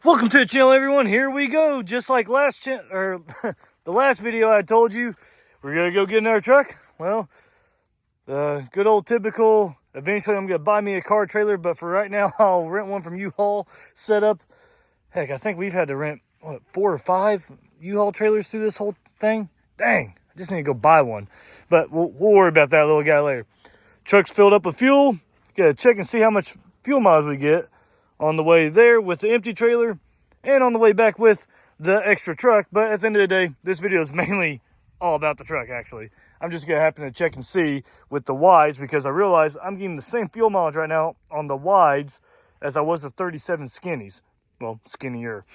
Welcome to the channel, everyone. Here we go. Just like the last video I told you, we're gonna go get another truck. Well, good old typical. Eventually, I'm gonna buy me a car trailer, but for right now, I'll rent one from U-Haul. Set up. Heck, I think we've had to rent 4 or 5 U-Haul trailers through this whole thing. Dang, I just need to go buy one. But we'll worry about that little guy later. Truck's filled up with fuel. Gotta check and see how much fuel miles we get on the way there with the empty trailer and on the way back with the extra truck. But at the end of the day, this video is mainly all about the truck, actually. I'm just gonna happen to check and see with the wides because I realize I'm getting the same fuel mileage right now on the wides as I was the 37 skinnies. Well, skinnier,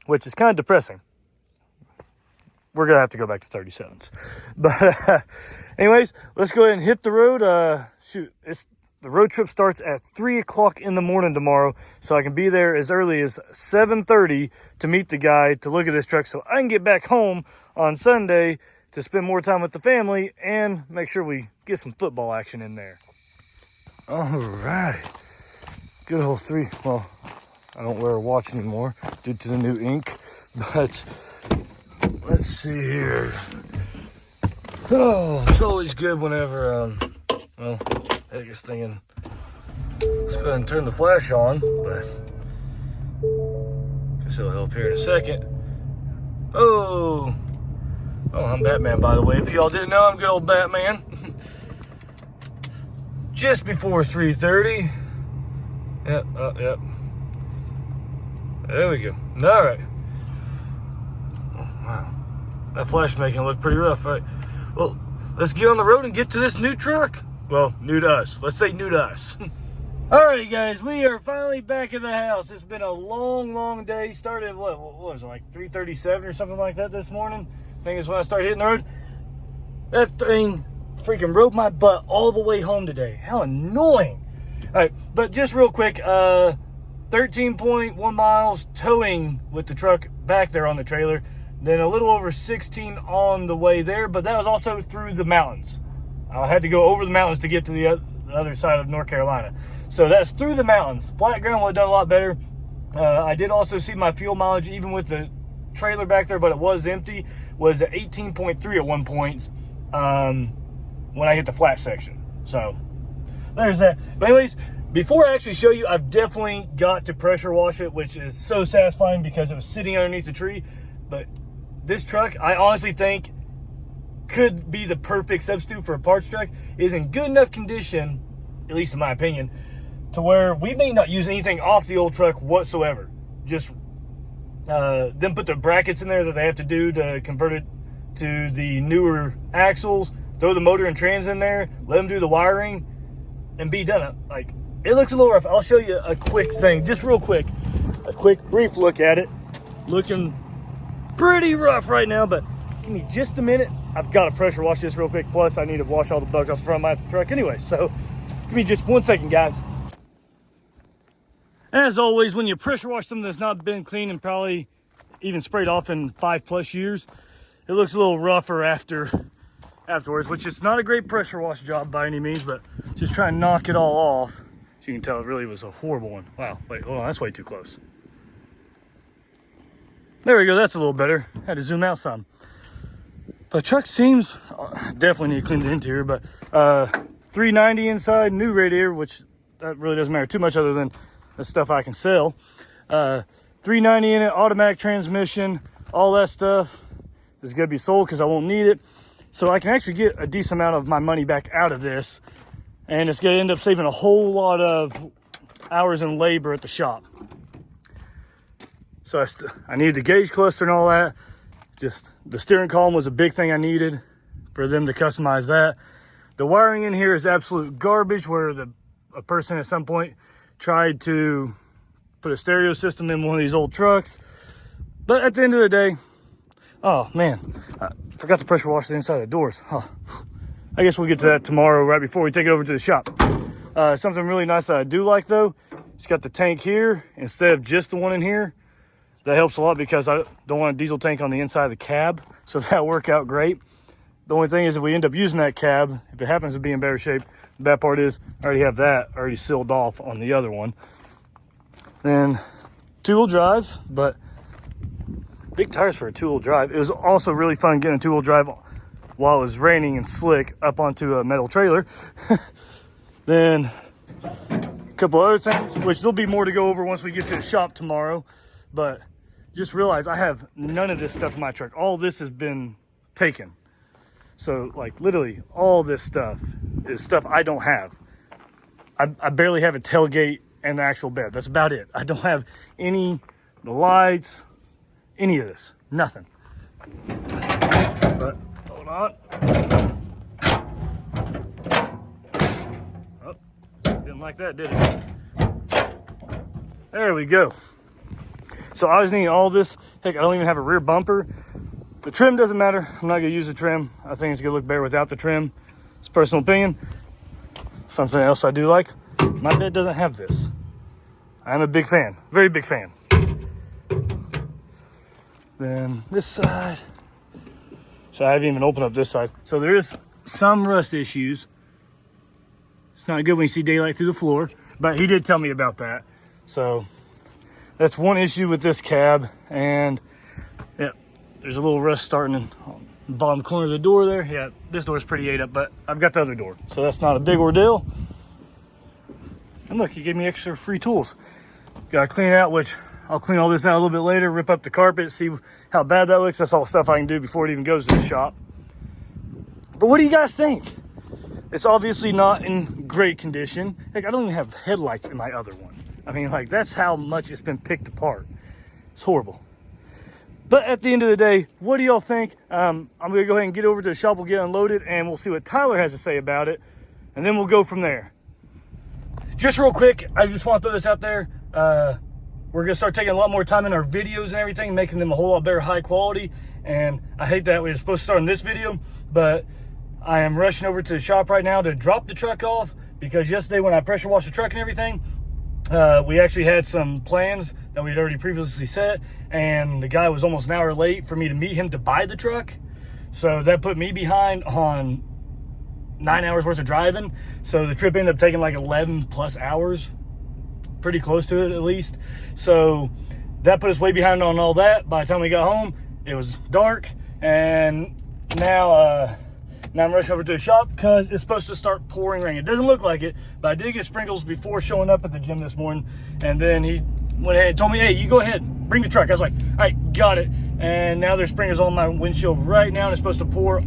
which is kind of depressing. We're gonna have to go back to 37s. But anyways, let's go ahead and hit the road. The road trip starts at 3 o'clock in the morning tomorrow, so I can be there as early as 7:30 to meet the guy to look at this truck so I can get back home on Sunday to spend more time with the family and make sure we get some football action in there. All right. Good old 3. Well, I don't wear a watch anymore due to the new ink, but let's see here. Oh, it's always good whenever, well, I guess thinking, let's go ahead and turn the flash on, but guess it'll help here in a second. Oh, I'm Batman, by the way. If y'all didn't know, I'm good old Batman. Just before 3:30. Yep, yep. There we go. All right. Oh, wow. That flash making it look pretty rough, right? Well, let's get on the road and get to this new truck. Well, new to us. Let's say new to us. Alrighty, guys, we are finally back in the house. It's been a long day. Started, what was it, like 3:37 or something like that this morning? I think is when I started hitting the road. That thing freaking rode my butt all the way home today. How annoying. Alright, but just real quick, 13.1 miles towing with the truck back there on the trailer. Then a little over 16 on the way there, but that was also through the mountains. I had to go over the mountains to get to the other side of North Carolina. So that's through the mountains. Flat ground would have done a lot better. I did also see my fuel mileage, even with the trailer back there, but it was empty, was at 18.3 at one point when I hit the flat section. So there's that. But anyways, before I actually show you, I've definitely got to pressure wash it, which is so satisfying because it was sitting underneath the tree. But this truck, I honestly think, could be the perfect substitute for a parts truck. It is in good enough condition, at least in my opinion, to where we may not use anything off the old truck whatsoever. Just them put the brackets in there that they have to do to convert it to the newer axles, throw the motor and trans in there, let them do the wiring, and be done. Like, it looks a little rough. I'll show you a quick thing, just real quick. A quick, brief look at it. Looking pretty rough right now, but give me just a minute. I've got to pressure wash this real quick. Plus, I need to wash all the bugs off the front of my truck anyway. So, give me just 1 second, guys. As always, when you pressure wash something that's not been cleaned and probably even sprayed off in 5+ years, it looks a little rougher afterwards, which is not a great pressure wash job by any means, but just try and knock it all off. As you can tell, it really was a horrible one. Wow, wait, hold on, that's way too close. There we go, that's a little better. Had to zoom out some. The truck seems, definitely need to clean the interior, but 390 inside, new radiator, which that really doesn't matter too much other than the stuff I can sell. 390 in it, automatic transmission, all that stuff is gonna be sold because I won't need it. So I can actually get a decent amount of my money back out of this, and it's gonna end up saving a whole lot of hours in labor at the shop. So I needed the gauge cluster and all that. Just the steering column was a big thing I needed for them to customize that. The wiring in here is absolute garbage, where a person at some point tried to put a stereo system in one of these old trucks. But at the end of the day, oh man, I forgot to pressure wash the inside of the doors. Oh, I guess we'll get to that tomorrow right before we take it over to the shop. Something really nice that I do like though, it's got the tank here instead of just the one in here. That helps a lot because I don't want a diesel tank on the inside of the cab, so that'll work out great. The only thing is, if we end up using that cab, if it happens to be in better shape, the bad part is I already have that already sealed off on the other one. Then two-wheel drive, but big tires for a two-wheel drive. It was also really fun getting a two-wheel drive while it was raining and slick up onto a metal trailer. Then a couple other things, which there'll be more to go over once we get to the shop tomorrow, but just realize I have none of this stuff in my truck. All this has been taken. So like literally all this stuff is stuff I don't have. I barely have a tailgate and the actual bed. That's about it. I don't have the lights, any of this, nothing. But hold on. Oh, didn't like that, did it? There we go. So I was needing all this. Heck, I don't even have a rear bumper. The trim doesn't matter. I'm not gonna use the trim. I think it's gonna look better without the trim. It's personal opinion. Something else I do like, my bed doesn't have this. I'm a big fan, very big fan. Then this side. So I haven't even opened up this side. So there is some rust issues. It's not good when you see daylight through the floor, but he did tell me about that. So that's one issue with this cab. And yeah, there's a little rust starting in the bottom corner of the door there. Yeah, this door is pretty ate up, but I've got the other door, so that's not a big ordeal. And look, he gave me extra free tools. Gotta clean it out, which I'll clean all this out a little bit later, rip up the carpet, see how bad that looks. That's all stuff I can do before it even goes to the shop. But what do you guys think? It's obviously not in great condition. Heck, I don't even have headlights in my other one. I mean, like, that's how much it's been picked apart. It's horrible. But at the end of the day, what do y'all think? I'm gonna go ahead and get over to the shop, we'll get unloaded, and we'll see what Tyler has to say about it, and then we'll go from there. Just real quick, I just want to throw this out there. We're gonna start taking a lot more time in our videos and everything, making them a whole lot better, high quality. And I hate that we were supposed to start in this video, but I am rushing over to the shop right now to drop the truck off, because yesterday when I pressure washed the truck and everything, we actually had some plans that we'd already previously set, and the guy was almost an hour late for me to meet him to buy the truck. So that put me behind on 9 hours worth of driving. So the trip ended up taking like 11 plus hours, pretty close to it at least. So that put us way behind on all that. By the time we got home, it was dark, and now I'm rushing over to the shop because it's supposed to start pouring rain. It doesn't look like it, but I did get sprinkles before showing up at the gym this morning. And then he went ahead and told me, hey, you go ahead, bring the truck. I was like, all right, got it. And now there's sprinkles on my windshield right now, and it's supposed to pour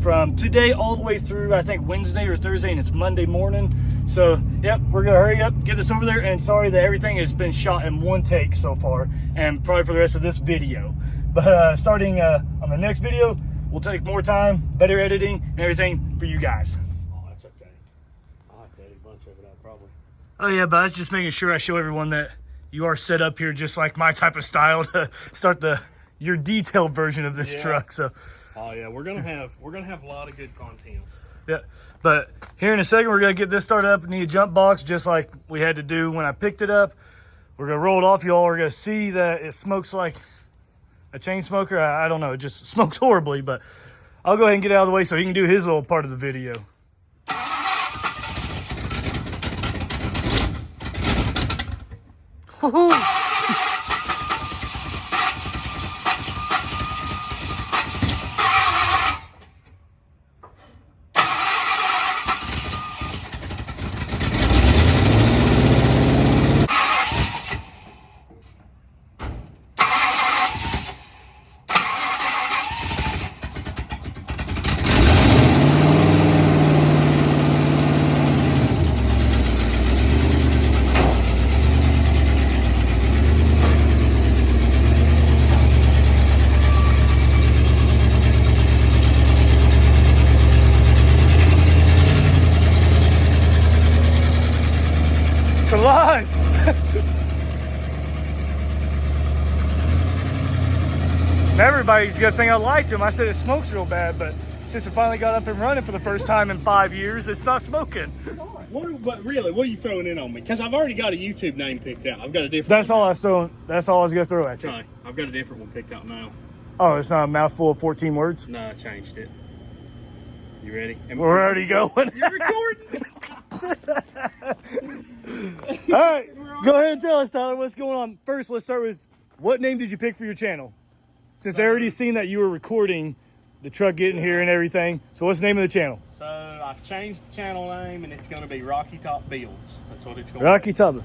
from today all the way through, I think, Wednesday or Thursday, and it's Monday morning. So, yep, we're gonna hurry up, get this over there, and sorry that everything has been shot in one take so far, and probably for the rest of this video. But starting on the next video, we'll take more time, better editing, and everything for you guys. Oh, that's okay. I'll have to edit a bunch of it out, probably. Oh yeah, but I was just making sure I show everyone that you are set up here just like my type of style to start your detailed version of this truck. So oh yeah, we're gonna have a lot of good content. yeah, but here in a second we're gonna get this started up. We need a jump box just like we had to do when I picked it up. We're gonna roll it off. Y'all are gonna see that it smokes like a chain smoker. I don't know, it just smokes horribly, but I'll go ahead and get out of the way so he can do his little part of the video. Woohoo! Alive! Everybody's gonna think I lied to him. I said it smokes real bad, but since it finally got up and running for the first time in 5 years, it's not smoking. But really, what are you throwing in on me? Because I've already got a YouTube name picked out. I've got a different. That's all I was throwing. That's all I was gonna throw at you. Try. I've got a different one picked out now. Oh, it's not a mouthful of 14 words? No, I changed it. You ready? We're already going. You're recording. All right, go ahead and tell us, Tyler, what's going on. First, let's start with, what name did you pick for your channel? Since I already seen that you were recording the truck getting here and everything. So what's the name of the channel? So I've changed the channel name, and it's going to be Rocky Top Builds. That's what it's going Rocky to Top.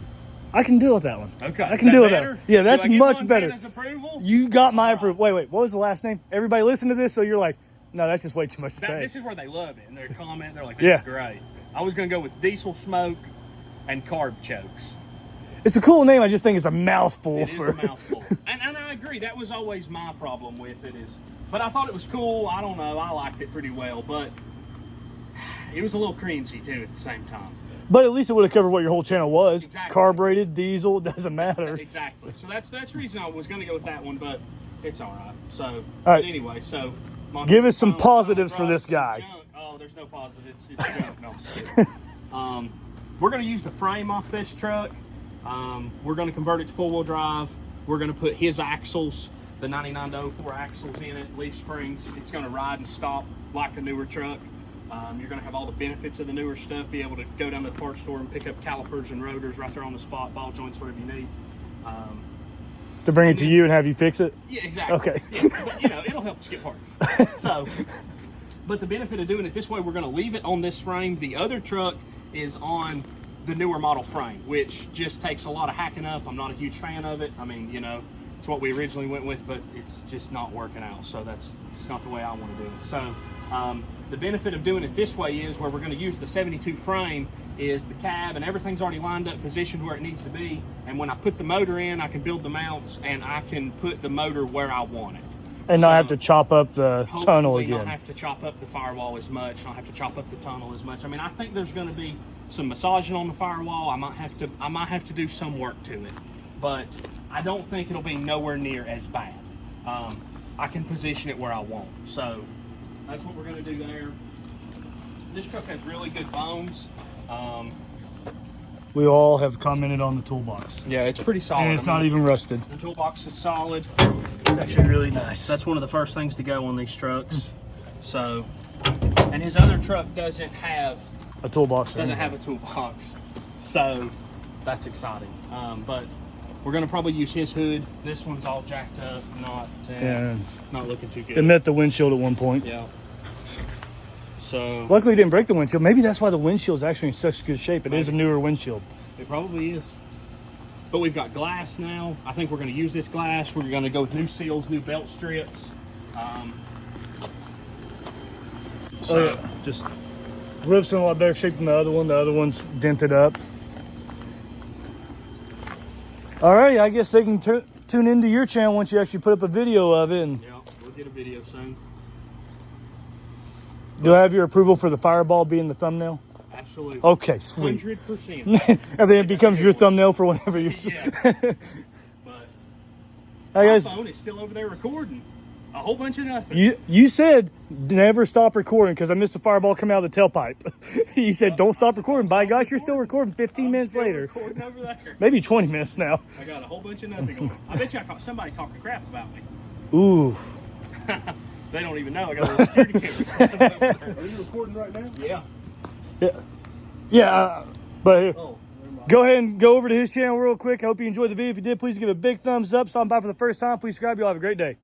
I can deal with that one. Okay. I can deal with that. Yeah, that's much better. Approval? You got my approval. Wait. What was the last name? Everybody listen to this, so you're like, no, that's just way too much to say. This is where they love it. And they comment, they're like, this is great. I was going to go with Diesel Smoke and Carb Chokes. It's a cool name. I just think it's a mouthful. It is a mouthful. and I agree. That was always my problem with it. But I thought it was cool. I don't know. I liked it pretty well. But it was a little cringy, too, at the same time. But at least it would have covered what your whole channel was. Exactly. Carbureted, diesel, it doesn't matter. Exactly. So that's the reason I was going to go with that one, but it's all right. So, all right. Anyway, so... Give us some positives for this guy. Oh, there's no positives. It's junk. No, I'm just kidding. We're going to use the frame off this truck. We're going to convert it to four-wheel drive. We're going to put his axles, the 99 to 04 axles in it, leaf springs. It's going to ride and stop like a newer truck. You're going to have all the benefits of the newer stuff, be able to go down to the parts store and pick up calipers and rotors right there on the spot, ball joints, whatever you need. To bring it to you and have you fix it? Yeah, exactly. Okay. Yeah, but, it'll help us get parts. So, but the benefit of doing it this way, we're going to leave it on this frame. The other truck is on the newer model frame, which just takes a lot of hacking up. I'm not a huge fan of it. I mean, it's what we originally went with, but it's just not working out. So it's not the way I want to do it. So the benefit of doing it this way is where we're going to use the 72 frame is the cab and everything's already lined up, positioned where it needs to be. And when I put the motor in, I can build the mounts and I can put the motor where I want it. And not have to chop up the tunnel again. Not have to chop up the firewall as much, not have to chop up the tunnel as much. I mean, I think there's going to be some massaging on the firewall. I might have to do some work to it, but I don't think it'll be nowhere near as bad. I can position it where I want. So that's what we're going to do there. This truck has really good bones. We all have commented on the toolbox. Yeah, it's pretty solid. And it's not even rusted. The toolbox is solid. It's actually really nice. That's one of the first things to go on these trucks. So, and his other truck doesn't have a toolbox. Doesn't have a toolbox. So that's exciting. But we're going to probably use his hood. This one's all jacked up, not looking too good. It met the windshield at one point. Yeah. So luckily it didn't break the windshield. Maybe that's why the windshield is actually in such good shape. It is a newer windshield. It probably is. But we've got glass now. I think we're going to use this glass. We're going to go with new seals, new belt strips. Just roof's in a lot better shape than the other one. The other one's dented up. Alrighty, I guess they can tune into your channel once you actually put up a video of it. And yeah, we'll get a video soon. Do I have your approval for the fireball being the thumbnail? Absolutely. Okay, sweet. 100%. And then it becomes your thumbnail for whenever you. Yeah. But my phone is still over there recording. A whole bunch of nothing. You said never stop recording because I missed the fireball coming out of the tailpipe. You said don't stop recording. By gosh, you're still recording 15 minutes later. Recording over there. Maybe 20 minutes now. I got a whole bunch of nothing going. I bet you I caught somebody talking crap about me. Ooh. They don't even know I got a security camera. Are you recording right now? Yeah. Yeah. But go ahead and go over to his channel real quick. I hope you enjoyed the video. If you did, please give it a big thumbs up. Stop by for the first time. Please subscribe. You'll have a great day.